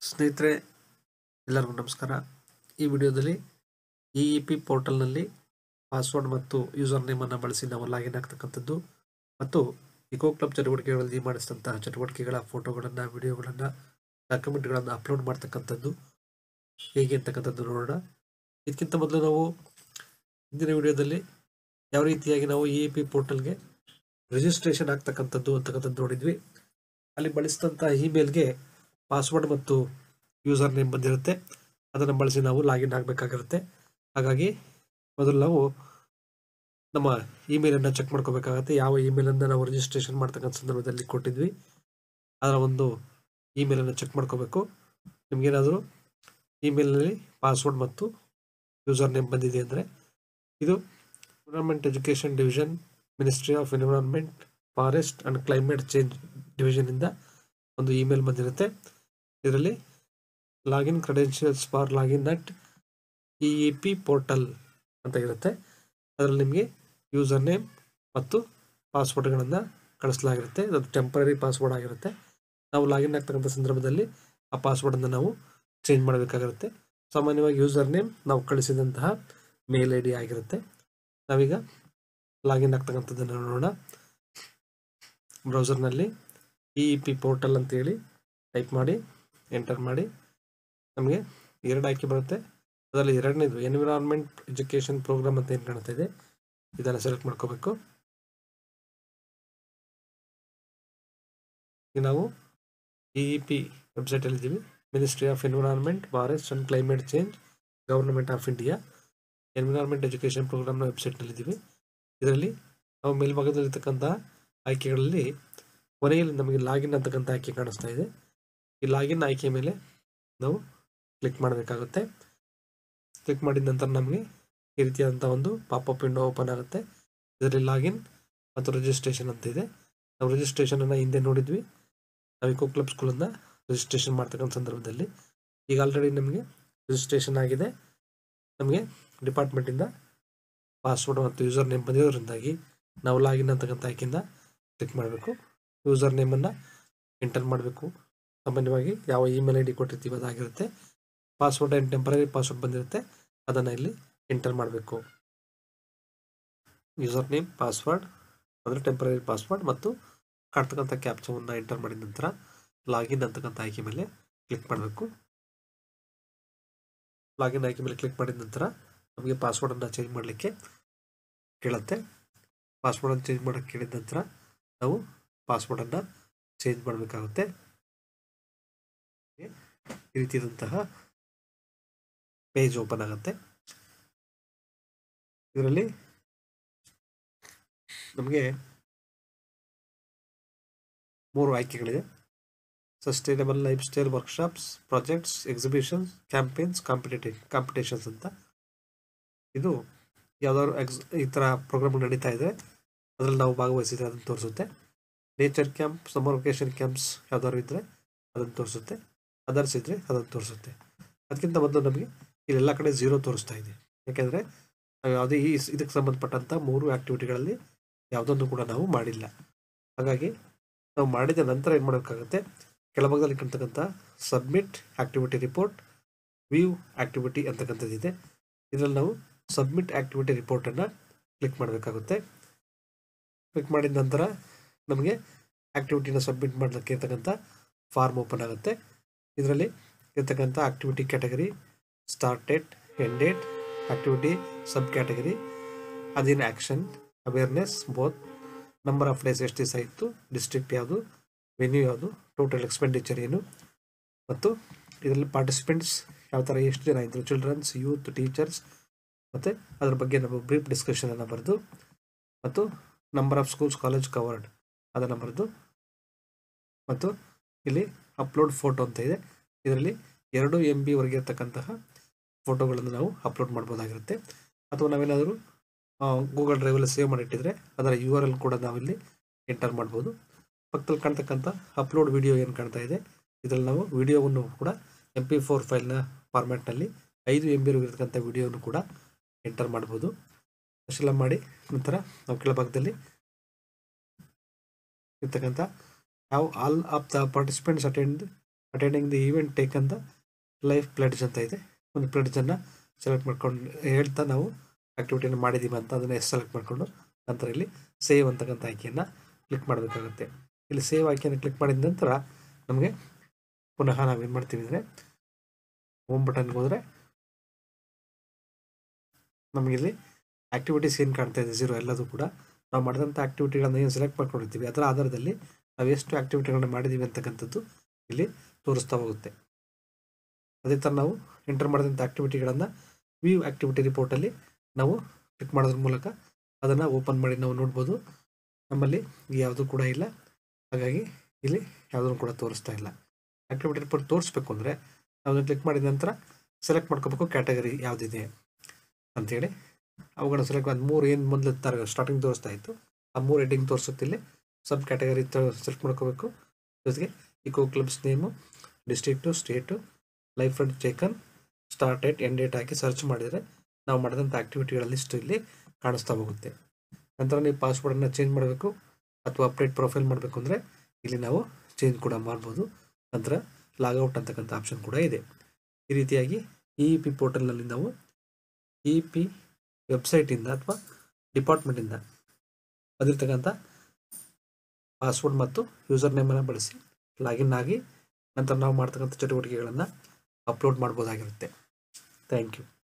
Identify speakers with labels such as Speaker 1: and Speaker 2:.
Speaker 1: ಸ್ನೇಹಿತರೆ ಎಲ್ಲರಿಗೂ ನಮಸ್ಕಾರ. ಈ ವಿಡಿಯೋದಲ್ಲಿ ಇಇಪಿ ಪೋರ್ಟಲ್ನಲ್ಲಿ ಪಾಸ್ವರ್ಡ್ ಮತ್ತು ಯೂಸರ್ ನೇಮನ್ನು ಬಳಸಿ ನಾವು ಲಾಗಿನ್ ಆಗ್ತಕ್ಕಂಥದ್ದು ಮತ್ತು ಇಕೋ ಕ್ಲಬ್ ಚಟುವಟಿಕೆಗಳಲ್ಲಿ ಮಾಡಿಸಿದಂತಹ ಚಟುವಟಿಕೆಗಳ ಫೋಟೋಗಳನ್ನು, ವಿಡಿಯೋಗಳನ್ನು, ಡಾಕ್ಯುಮೆಂಟ್ಗಳನ್ನು ಅಪ್ಲೋಡ್ ಮಾಡ್ತಕ್ಕಂಥದ್ದು ಹೇಗೆ ಅಂತಕ್ಕಂಥದ್ದು ನೋಡೋಣ. ಇದಕ್ಕಿಂತ ಮೊದಲು ನಾವು ಹಿಂದಿನ ವಿಡಿಯೋದಲ್ಲಿ ಯಾವ ರೀತಿಯಾಗಿ ನಾವು ಇಇಪಿ ಪೋರ್ಟಲ್ಗೆ ರಿಜಿಸ್ಟ್ರೇಷನ್ ಆಗ್ತಕ್ಕಂಥದ್ದು ಅಂತಕ್ಕಂಥದ್ದು ನೋಡಿದ್ವಿ. ಅಲ್ಲಿ ಬಳಸಿದಂತಹ ಇಮೇಲ್ಗೆ ಪಾಸ್ವರ್ಡ್ ಮತ್ತು ಯೂಸರ್ ನೇಮ್ ಬಂದಿರುತ್ತೆ. ಅದನ್ನು ಬಳಸಿ ನಾವು ಲಾಗಿನ್ ಆಗಬೇಕಾಗಿರುತ್ತೆ. ಹಾಗಾಗಿ ಮೊದಲು ನಾವು ನಮ್ಮ ಇಮೇಲನ್ನು ಚೆಕ್ ಮಾಡ್ಕೋಬೇಕಾಗತ್ತೆ. ಯಾವ ಇಮೇಲನ್ನು ನಾವು ರಿಜಿಸ್ಟ್ರೇಷನ್ ಮಾಡ್ತಕ್ಕಂಥ ಸಂದರ್ಭದಲ್ಲಿ ಕೊಟ್ಟಿದ್ವಿ ಅದರ ಒಂದು ಇಮೇಲನ್ನು ಚೆಕ್ ಮಾಡ್ಕೋಬೇಕು. ನಿಮಗೇನಾದರೂ ಇಮೇಲ್ನಲ್ಲಿ ಪಾಸ್ವರ್ಡ್ ಮತ್ತು ಯೂಸರ್ ನೇಮ್ ಬಂದಿದೆ ಅಂದರೆ ಇದು environment education division, ministry of environment, forest and climate change ಡಿವಿಷನಿಂದ ಒಂದು ಇಮೇಲ್ ಬಂದಿರುತ್ತೆ. ಇದರಲ್ಲಿ login credentials for login at EEP portal ಅಂತ ಇರುತ್ತೆ. ಅದರಲ್ಲಿ ನಿಮಗೆ ಯೂಸರ್ ನೇಮ್ ಮತ್ತು ಪಾಸ್ವರ್ಡ್ಗಳನ್ನು ಕಳಿಸಲಾಗಿರುತ್ತೆ. ಅದು ಟೆಂಪರರಿ ಪಾಸ್ವರ್ಡ್ ಆಗಿರುತ್ತೆ. ನಾವು ಲಾಗಿನ್ ಆಗ್ತಕ್ಕಂಥ ಸಂದರ್ಭದಲ್ಲಿ ಆ ಪಾಸ್ವರ್ಡನ್ನು ನಾವು ಚೇಂಜ್ ಮಾಡಬೇಕಾಗಿರುತ್ತೆ. ಸಾಮಾನ್ಯವಾಗಿ ಯೂಸರ್ ನೇಮ್ ನಾವು ಕಳಿಸಿದಂತಹ ಮೇಲ್ ಐ ಡಿ ಆಗಿರುತ್ತೆ. ನಾವೀಗ ಲಾಗಿನ್ ಆಗ್ತಕ್ಕಂಥದ್ದನ್ನು ನೋಡೋಣ. ಬ್ರೌಸರ್ನಲ್ಲಿ ಇಇಪಿ ಪೋರ್ಟಲ್ ಅಂತೇಳಿ ಟೈಪ್ ಮಾಡಿ ಎಂಟರ್ ಮಾಡಿ. ನಮಗೆ ಎರಡು ಆಯ್ಕೆ ಬರುತ್ತೆ. ಅದರಲ್ಲಿ ಎರಡನೇದು ಎನ್ವಿರಾನ್ಮೆಂಟ್ ಎಜುಕೇಷನ್ ಪ್ರೋಗ್ರಾಮ್ ಅಂತ ಏನು ಕಾಣ್ತಾ ಇದೆ ಇದನ್ನು ಸೆಲೆಕ್ಟ್ ಮಾಡ್ಕೋಬೇಕು. ಈಗ ನಾವು ಇಇಪಿ ವೆಬ್ಸೈಟಲ್ಲಿ ಇದ್ದೀವಿ. Ministry of environment, forest and climate change, government of India environment education ಪ್ರೋಗ್ರಾಮ್ನ ವೆಬ್ಸೈಟ್ನಲ್ಲಿದ್ದೀವಿ. ಇದರಲ್ಲಿ ನಾವು ಮೇಲ್ಭಾಗದಲ್ಲಿರ್ತಕ್ಕಂಥ ಆಯ್ಕೆಗಳಲ್ಲಿ ಕೊನೆಯಲ್ಲಿ ನಮಗೆ ಲಾಗಿನ್ ಅಂತಕ್ಕಂಥ ಆಯ್ಕೆ ಕಾಣಿಸ್ತಾ ಇದೆ. ಈ ಲಾಗಿನ್ ಆಯ್ಕೆ ಮೇಲೆ ನಾವು ಕ್ಲಿಕ್ ಮಾಡಬೇಕಾಗುತ್ತೆ. ಕ್ಲಿಕ್ ಮಾಡಿದ ನಂತರ ನಮಗೆ ಈ ರೀತಿಯಾದಂಥ ಒಂದು ಪಾಪಪ್ ವಿಂಡೋ ಓಪನ್ ಆಗುತ್ತೆ. ಇದರಲ್ಲಿ ಲಾಗಿನ್ ಮತ್ತು ರಿಜಿಸ್ಟ್ರೇಷನ್ ಅಂತ ಇದೆ. ನಾವು ರಿಜಿಸ್ಟ್ರೇಷನನ್ನು ಹಿಂದೆ ನೋಡಿದ್ವಿ. ನಾವು ಇಕೋ ಕ್ಲಬ್ ಸ್ಕೂಲನ್ನು ರಿಜಿಸ್ಟ್ರೇಷನ್ ಮಾಡ್ತಕ್ಕಂಥ ಸಂದರ್ಭದಲ್ಲಿ ಈಗ ಆಲ್ರೆಡಿ ನಮಗೆ ರಿಜಿಸ್ಟ್ರೇಷನ್ ಆಗಿದೆ. ನಮಗೆ ಡಿಪಾರ್ಟ್ಮೆಂಟಿಂದ ಪಾಸ್ವರ್ಡ್ ಮತ್ತು ಯೂಸರ್ ನೇಮ್ ಬಂದಿರೋದ್ರಿಂದಾಗಿ ನಾವು ಲಾಗಿನ್ ಅಂತಕ್ಕಂಥ ಆಯ್ಕೆಯಿಂದ ಕ್ಲಿಕ್ ಮಾಡಬೇಕು. ಯೂಸರ್ ನೇಮನ್ನು ಎಂಟರ್ ಮಾಡಬೇಕು. ಸಾಮಾನ್ಯವಾಗಿ ಯಾವ ಇಮೇಲ್ ಐ ಡಿ ಕೊಟ್ಟಿರ್ತೀವಿ ಅದಾಗಿರುತ್ತೆ. ಪಾಸ್ವರ್ಡ್ ಆ್ಯಂಡ್ ಟೆಂಪರರಿ ಪಾಸ್ವರ್ಡ್ ಬಂದಿರುತ್ತೆ, ಅದನ್ನು ಇಲ್ಲಿ ಎಂಟರ್ ಮಾಡಬೇಕು. ಯೂಸರ್ ನೇಮ್, ಪಾಸ್ವರ್ಡ್ ಅಂದರೆ ಟೆಂಪರರಿ ಪಾಸ್ವರ್ಡ್ ಮತ್ತು ಕಾಡ್ತಕ್ಕಂಥ ಕ್ಯಾಪ್ಚವನ್ನು ಎಂಟರ್ ಮಾಡಿದ ನಂತರ ಲಾಗಿನ್ ಅಂತಕ್ಕಂಥ ಆಯ್ಕೆ ಮೇಲೆ ಕ್ಲಿಕ್ ಮಾಡಬೇಕು. ಲಾಗಿನ್ ಆಯ್ಕೆ ಮೇಲೆ ಕ್ಲಿಕ್ ಮಾಡಿದ ನಂತರ ನಮಗೆ ಪಾಸ್ವರ್ಡನ್ನು ಚೇಂಜ್ ಮಾಡಲಿಕ್ಕೆ ಕೇಳುತ್ತೆ. ಪಾಸ್ವರ್ಡನ್ನು ಚೇಂಜ್ ಮಾಡೋಕ್ಕೆ ಕೇಳಿದ ನಂತರ ನಾವು ಪಾಸ್ವರ್ಡನ್ನು ಚೇಂಜ್ ಮಾಡಬೇಕಾಗುತ್ತೆ. ಈ ರೀತಿಯಾದಂತಹ ಪೇಜ್ ಓಪನ್ ಆಗುತ್ತೆ. ಇದರಲ್ಲಿ ನಮಗೆ 3 ಆಯ್ಕೆಗಳಿದೆ. Sustainable lifestyle workshops, projects, exhibitions, campaigns, competitions ಅಂತ. ಇದು ಯಾವ್ದಾದ್ರು ಈ ಥರ ಪ್ರೋಗ್ರಾಮ್ ನಡೀತಾ ಇದೆ ಅದರಲ್ಲಿ ನಾವು ಭಾಗವಹಿಸಿದ್ರೆ ಅದನ್ನು ತೋರಿಸುತ್ತೆ. Nature camp, summer vacation camps ಯಾವ್ದಾದ್ರು ಇದ್ದರೆ ಅದನ್ನು ತೋರಿಸುತ್ತೆ. ಅದರ್ಸ್ ಇದ್ದರೆ ಅದನ್ನು ತೋರಿಸುತ್ತೆ. ಅದಕ್ಕಿಂತ ಮೊದಲು ನಮಗೆ ಇಲ್ಲೆಲ್ಲ ಕಡೆ 0 ತೋರಿಸ್ತಾ ಇದೆ. ಯಾಕೆಂದರೆ ನಾವು ಯಾವುದೇ ಇದಕ್ಕೆ ಸಂಬಂಧಪಟ್ಟಂಥ 3 ಆ್ಯಕ್ಟಿವಿಟಿಗಳಲ್ಲಿ ಯಾವುದನ್ನು ಕೂಡ ನಾವು ಮಾಡಿಲ್ಲ. ಹಾಗಾಗಿ ನಾವು ಮಾಡಿದ ನಂತರ ಏನು ಮಾಡಬೇಕಾಗುತ್ತೆ, ಕೆಳಭಾಗದಲ್ಲಿ ಕಾಣ್ತಕ್ಕಂಥ submit activity report, view activity ಅಂತಕ್ಕಂಥದ್ದಿದೆ. ಇದರಲ್ಲಿ ನಾವು ಸಬ್ಮಿಟ್ ಆ್ಯಕ್ಟಿವಿಟಿ ರಿಪೋರ್ಟನ್ನು ಕ್ಲಿಕ್ ಮಾಡಬೇಕಾಗುತ್ತೆ. ಕ್ಲಿಕ್ ಮಾಡಿದ ನಂತರ ನಮಗೆ ಆ್ಯಕ್ಟಿವಿಟಿನ ಸಬ್ಮಿಟ್ ಮಾಡಲಿಕ್ಕೆ ಇರ್ತಕ್ಕಂಥ ಫಾರ್ಮ್ ಓಪನ್ ಆಗುತ್ತೆ. ಇದರಲ್ಲಿ ಇರ್ತಕ್ಕಂಥ activity category, start date, end date, activity sub category, ಅದೇನು action, awareness, both, number of days ಎಷ್ಟು ದಿವಸ ಇತ್ತು, ಡಿಸ್ಟ್ರಿಕ್ಟ್ ಯಾವುದು, ವೆನ್ಯೂ ಯಾವುದು, ಟೋಟಲ್ ಎಕ್ಸ್ಪೆಂಡಿಚರ್ ಏನು, ಮತ್ತು ಇದರಲ್ಲಿ ಪಾರ್ಟಿಸಿಪೆಂಟ್ಸ್ ಯಾವ ಥರ ಎಷ್ಟು ಜನ ಇದ್ದರು, ಚಿಲ್ಡ್ರನ್ಸ್, ಯೂತ್, ಟೀಚರ್ಸ್, ಮತ್ತು ಅದ್ರ ಬಗ್ಗೆ ನಾವು ಬ್ರೀಫ್ ಡಿಸ್ಕಷನನ್ನು ಬರೆದು, ಮತ್ತು number of schools, college covered ಅದನ್ನು ಬರೆದು, ಮತ್ತು ಇಲ್ಲಿ ಅಪ್ಲೋಡ್ ಫೋಟೋ ಅಂತ ಇದೆ. ಇದರಲ್ಲಿ 2 MB ವರೆಗೆ ಇರ್ತಕ್ಕಂತಹ ಫೋಟೋಗಳನ್ನು ನಾವು ಅಪ್ಲೋಡ್ ಮಾಡ್ಬೋದಾಗಿರುತ್ತೆ. ಅಥವಾ ನಾವೇನಾದರೂ ಗೂಗಲ್ ಡ್ರೈವಲ್ಲಿ ಸೇವ್ ಮಾಡಿಟ್ಟಿದ್ರೆ ಅದರ URL ಕೂಡ ನಾವಿಲ್ಲಿ ಎಂಟರ್ ಮಾಡ್ಬೋದು. ಪಕ್ಕದಲ್ಲಿ ಕಾಣ್ತಕ್ಕಂಥ ಅಪ್ಲೋಡ್ ವಿಡಿಯೋ ಏನು ಕಾಣ್ತಾ ಇದೆ ಇದರಲ್ಲಿ ನಾವು ವಿಡಿಯೋವನ್ನು ಕೂಡ MP4 ಫೈಲ್ನ ಫಾರ್ಮ್ಯಾಟ್ನಲ್ಲಿ 5 MB ಇರತಕ್ಕಂಥ ವಿಡಿಯೋವನ್ನು ಕೂಡ ಎಂಟರ್ ಮಾಡ್ಬೋದು. ಅಷ್ಟೆಲ್ಲ ಮಾಡಿ ನಂತರ ನಾವು ಕೆಳಭಾಗದಲ್ಲಿ ಇರ್ತಕ್ಕಂಥ how all of the participants attend attending the event taken the life pledge ಅಂತ ಇದೆ. ಒಂದು ಪ್ಲೆಡ್ಜನ್ನು ಸೆಲೆಕ್ಟ್ ಮಾಡ್ಕೊಂಡು ಹೇಳ್ತಾ ನಾವು ಆ್ಯಕ್ಟಿವಿಟಿಯನ್ನು ಮಾಡಿದ್ದೀವಿ ಅಂತ ಅದನ್ನು ಸೆಲೆಕ್ಟ್ ಮಾಡಿಕೊಂಡು ನಂತರ ಇಲ್ಲಿ ಸೇವ್ ಅಂತಕ್ಕಂಥ ಆಯ್ಕೆಯನ್ನು ಕ್ಲಿಕ್ ಮಾಡಬೇಕಾಗುತ್ತೆ. ಇಲ್ಲಿ ಸೇವ್ ಆಯ್ಕೆಯನ್ನು ಕ್ಲಿಕ್ ಮಾಡಿದ ನಂತರ ನಮಗೆ ಪುನಃ ನಾವೇನು ಮಾಡ್ತೀವಿ ಅಂದರೆ ಹೋಮ್ ಬಟನ್ಗೆ ಹೋದರೆ ನಮಗಿಲ್ಲಿ ಆ್ಯಕ್ಟಿವಿಟೀಸ್ ಏನು ಕಾಣ್ತಾ ಇದೆ 0 ಎಲ್ಲದೂ ಕೂಡ ನಾವು ಮಾಡಿದಂಥ ಆ್ಯಕ್ಟಿವಿಟಿಗಳನ್ನು ಏನು ಸೆಲೆಕ್ಟ್ ಮಾಡ್ಕೊಂಡಿರ್ತೀವಿ ಅದರ ಆಧಾರದಲ್ಲಿ ನಾವು ಎಷ್ಟು ಆ್ಯಕ್ಟಿವಿಟಿಗಳನ್ನ ಮಾಡಿದ್ದೀವಿ ಅಂತಕ್ಕಂಥದ್ದು ಇಲ್ಲಿ ತೋರಿಸ್ತಾ ಹೋಗುತ್ತೆ. ಅದೇ ಥರ ನಾವು ಎಂಟರ್ ಮಾಡಿದಂಥ ಆ್ಯಕ್ಟಿವಿಟಿಗಳನ್ನು ವ್ಯೂ ಆ್ಯಕ್ಟಿವಿಟಿ ರಿಪೋರ್ಟಲ್ಲಿ ನಾವು ಕ್ಲಿಕ್ ಮಾಡೋದ್ರ ಮೂಲಕ ಅದನ್ನು ಓಪನ್ ಮಾಡಿ ನಾವು ನೋಡ್ಬೋದು. ನಮ್ಮಲ್ಲಿ ಯಾವುದೂ ಕೂಡ ಇಲ್ಲ, ಹಾಗಾಗಿ ಇಲ್ಲಿ ಯಾವುದನ್ನು ಕೂಡ ತೋರಿಸ್ತಾ ಇಲ್ಲ. ಆ್ಯಕ್ಟಿವಿಟಿ ರಿಪೋರ್ಟ್ ತೋರಿಸ್ಬೇಕು ಅಂದರೆ ನಾವು ಕ್ಲಿಕ್ ಮಾಡಿದ ನಂತರ ಸೆಲೆಕ್ಟ್ ಮಾಡ್ಕೋಬೇಕು ಕ್ಯಾಟಗರಿ ಯಾವುದಿದೆ ಅಂಥೇಳಿ. ಅವುಗಳನ್ನ ಸೆಲೆಕ್ಟ್ ಮಾಡಿ 3 ಏನು ಮೊದಲು ಸ್ಟಾರ್ಟಿಂಗ್ ತೋರಿಸ್ತಾ ಇತ್ತು ಆ 3 ಹೆಡ್ಡಿಂಗ್ ತೋರಿಸುತ್ತೆ. ಇಲ್ಲಿ ಸಬ್ ಕ್ಯಾಟಗರಿ ಸೆಲೆಕ್ಟ್ ಮಾಡ್ಕೋಬೇಕು. ಜೊತೆಗೆ eco clubs name, district, state, life friend taken, start date, end date ಹಾಕಿ ಸರ್ಚ್ ಮಾಡಿದರೆ ನಾವು ಮಾಡಿದಂಥ ಆ್ಯಕ್ಟಿವಿಟಿಗಳ ಲಿಸ್ಟ್ ಇಲ್ಲಿ ಕಾಣಿಸ್ತಾ ಹೋಗುತ್ತೆ. ನಂತರ ನೀವು ಪಾಸ್ವರ್ಡನ್ನು ಚೇಂಜ್ ಮಾಡಬೇಕು ಅಥವಾ ಅಪ್ಡೇಟ್ ಪ್ರೊಫೈಲ್ ಮಾಡಬೇಕು ಅಂದರೆ ಇಲ್ಲಿ ನಾವು ಚೇಂಜ್ ಕೂಡ ಮಾಡ್ಬೋದು. ನಂತರ ಲಾಗೌಟ್ ಅಂತಕ್ಕಂಥ ಆಪ್ಷನ್ ಕೂಡ ಇದೆ. ಈ ರೀತಿಯಾಗಿ EEP ಪೋರ್ಟಲ್ನಲ್ಲಿ ನಾವು EEP ವೆಬ್ಸೈಟಿಂದ ಅಥವಾ ಡಿಪಾರ್ಟ್ಮೆಂಟಿಂದ ಬಂದಿರತಕ್ಕಂಥ ಪಾಸ್ವರ್ಡ್ ಮತ್ತು ಯೂಸರ್ ನೇಮನ್ನು ಬಳಸಿ ಲಾಗಿನ್ ಆಗಿ ನಂತರ ನಾವು ಮಾಡ್ತಕ್ಕಂಥ ಚಟುವಟಿಕೆಗಳನ್ನು ಅಪ್ಲೋಡ್ ಮಾಡ್ಬೋದಾಗಿರುತ್ತೆ. Thank you.